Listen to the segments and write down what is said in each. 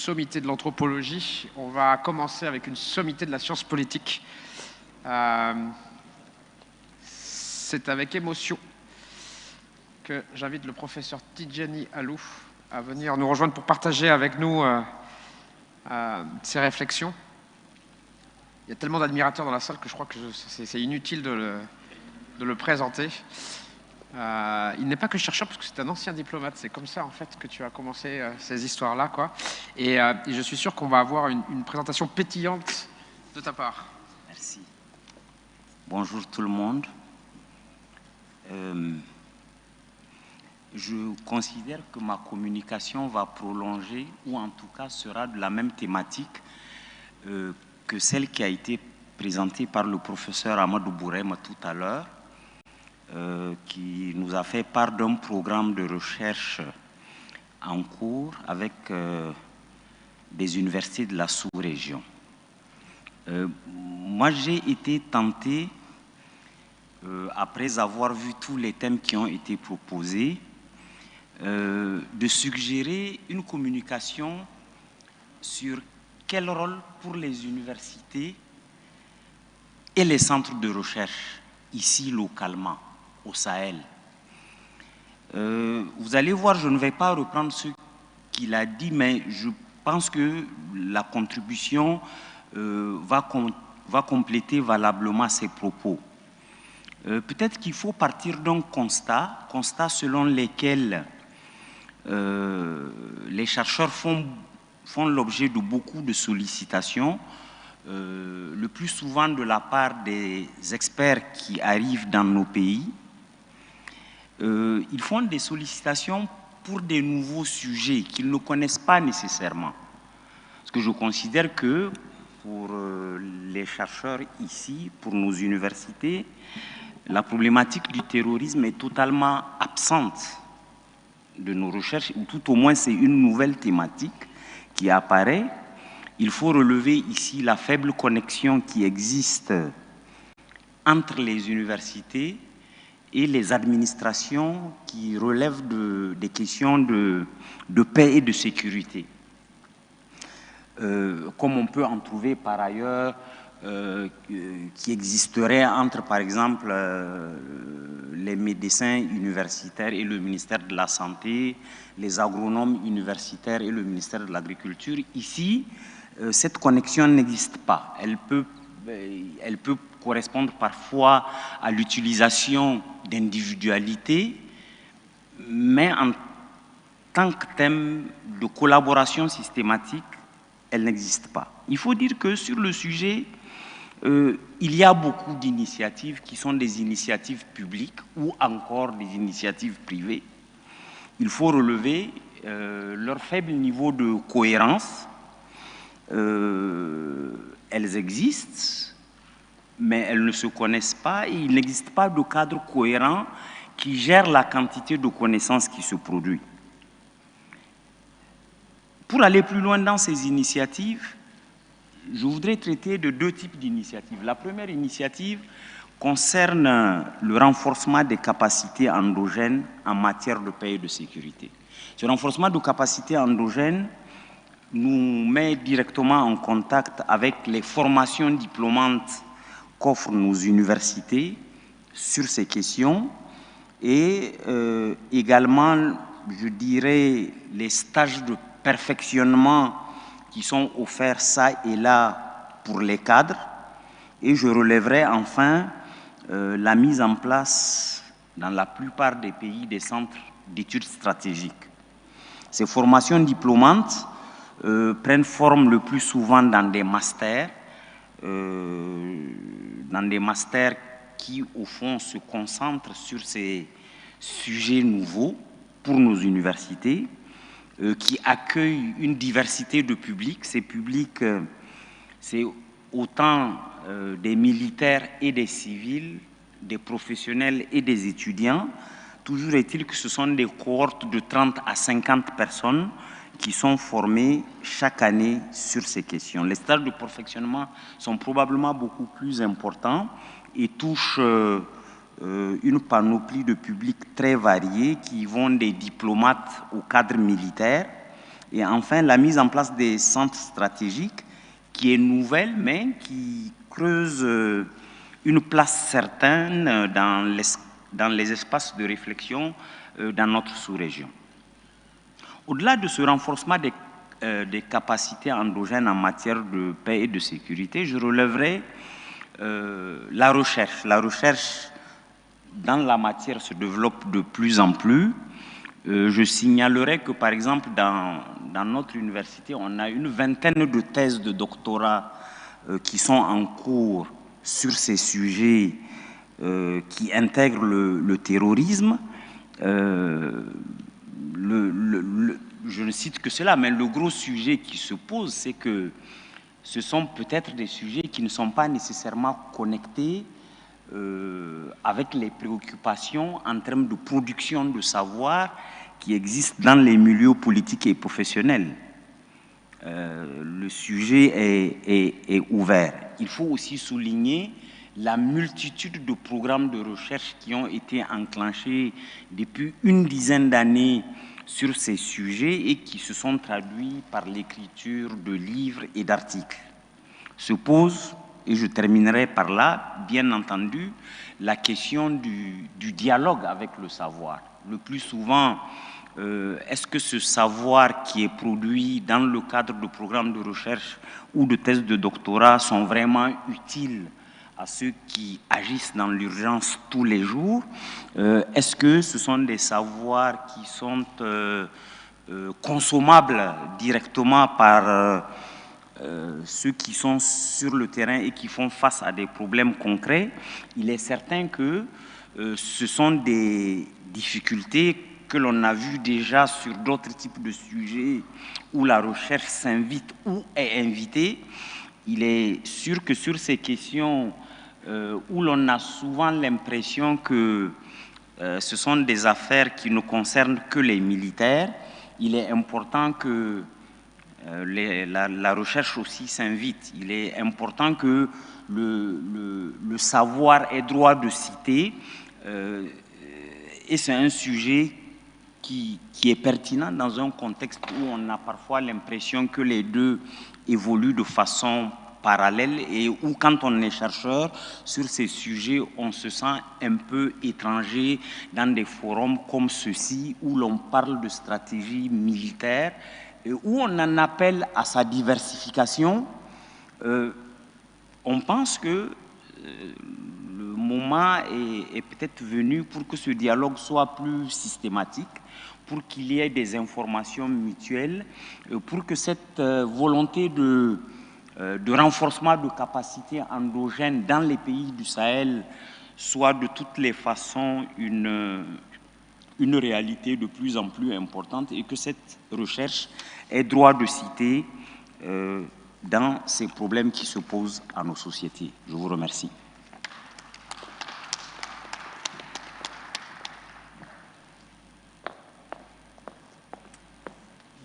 sommité de l'anthropologie. On va commencer avec une sommité de la science politique. C'est avec émotion que j'invite le professeur Tidjani Alou à venir nous rejoindre pour partager avec nous ses réflexions. Il y a tellement d'admirateurs dans la salle que je crois que c'est inutile de le présenter. Il n'est pas que chercheur parce que c'est un ancien diplomate. C'est comme ça en fait que tu as commencé ces histoires-là, quoi. Et je suis sûr qu'on va avoir une présentation pétillante de ta part. Merci. Bonjour tout le monde. Je considère que ma communication va prolonger, ou en tout cas sera de la même thématique que celle qui a été présentée par le professeur Amadou Bourema tout à l'heure, qui nous a fait part d'un programme de recherche en cours avec des universités de la sous-région. Moi, j'ai été tenté, après avoir vu tous les thèmes qui ont été proposés, de suggérer une communication sur quel rôle pour les universités et les centres de recherche, ici localement, au Sahel. Vous allez voir, je ne vais pas reprendre ce qu'il a dit, mais je pense que la contribution va compléter valablement ses propos. Peut-être qu'il faut partir d'un constat selon lequel les chercheurs font l'objet de beaucoup de sollicitations, le plus souvent de la part des experts qui arrivent dans nos pays. Ils font des sollicitations pour des nouveaux sujets qu'ils ne connaissent pas nécessairement. Parce que je considère que pour les chercheurs ici, pour nos universités, la problématique du terrorisme est totalement absente de nos recherches, ou tout au moins c'est une nouvelle thématique qui apparaît. Il faut relever ici la faible connexion qui existe entre les universités et les administrations qui relèvent des questions de paix et de sécurité. Comme on peut en trouver par ailleurs qui existerait entre, par exemple, les médecins universitaires et le ministère de la Santé, les agronomes universitaires et le ministère de l'Agriculture. Ici, cette connexion n'existe pas. Elle peut correspondre parfois à l'utilisation d'individualités, mais en tant que thème de collaboration systématique, elle n'existe pas. Il faut dire que sur le sujet, il y a beaucoup d'initiatives qui sont des initiatives publiques ou encore des initiatives privées. Il faut relever leur faible niveau de cohérence. Elles existent, mais elles ne se connaissent pas et il n'existe pas de cadre cohérent qui gère la quantité de connaissances qui se produit. Pour aller plus loin dans ces initiatives, je voudrais traiter de deux types d'initiatives. La première initiative concerne le renforcement des capacités endogènes en matière de paix et de sécurité. Ce renforcement de capacités endogènes nous met directement en contact avec les formations diplômantes qu'offrent nos universités sur ces questions et également, je dirais, les stages de perfectionnement qui sont offerts ça et là pour les cadres. Et je relèverai enfin la mise en place dans la plupart des pays des centres d'études stratégiques. Ces formations diplômantes prennent forme le plus souvent dans des masters qui, au fond, se concentrent sur ces sujets nouveaux pour nos universités, qui accueillent une diversité de publics. Ces publics, c'est autant des militaires et des civils, des professionnels et des étudiants. Toujours est-il que ce sont des cohortes de 30 à 50 personnes qui sont formées chaque année sur ces questions. Les stages de perfectionnement sont probablement beaucoup plus importants et touchent une panoplie de publics très variés qui vont des diplomates au cadre militaire Et enfin, la mise en place des centres stratégiques, qui est nouvelle, mais qui creuse une place certaine dans les espaces de réflexion dans notre sous-région. Au-delà de ce renforcement des capacités endogènes en matière de paix et de sécurité, je relèverai la recherche. La recherche dans la matière se développe de plus en plus. Je signalerai que, par exemple, dans notre université, on a une vingtaine de thèses de doctorat qui sont en cours sur ces sujets qui intègrent le terrorisme. Je ne cite que cela, mais le gros sujet qui se pose, c'est que ce sont peut-être des sujets qui ne sont pas nécessairement connectés avec les préoccupations en termes de production de savoir qui existent dans les milieux politiques et professionnels. Le sujet est ouvert. Il faut aussi souligner la multitude de programmes de recherche qui ont été enclenchés depuis une dizaine d'années sur ces sujets et qui se sont traduits par l'écriture de livres et d'articles. Se pose, et je terminerai par là, bien entendu, la question du dialogue avec le savoir. Le plus souvent, est-ce que ce savoir qui est produit dans le cadre de programmes de recherche ou de thèses de doctorat sont vraiment utiles à ceux qui agissent dans l'urgence tous les jours? Est-ce que ce sont des savoirs qui sont consommables directement par ceux qui sont sur le terrain et qui font face à des problèmes concrets? Il est certain que ce sont des difficultés que l'on a vues déjà sur d'autres types de sujets où la recherche s'invite ou est invitée. Il est sûr que sur ces questions où l'on a souvent l'impression que ce sont des affaires qui ne concernent que les militaires, il est important que la recherche aussi s'invite. Il est important que le savoir ait droit de citer, et c'est un sujet qui est pertinent dans un contexte où on a parfois l'impression que les deux évoluent de façon parallèle et où, quand on est chercheur sur ces sujets, on se sent un peu étranger dans des forums comme ceux-ci où l'on parle de stratégie militaire et où on en appelle à sa diversification. On pense que le moment est peut-être venu pour que ce dialogue soit plus systématique, pour qu'il y ait des informations mutuelles, pour que cette volonté de renforcement de capacités endogènes dans les pays du Sahel soit de toutes les façons une réalité de plus en plus importante et que cette recherche ait droit de citer dans ces problèmes qui se posent à nos sociétés. Je vous remercie.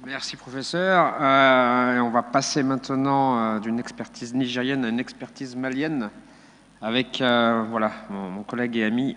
Merci, professeur. On va passer maintenant d'une expertise nigérienne à une expertise malienne avec voilà, mon collègue et ami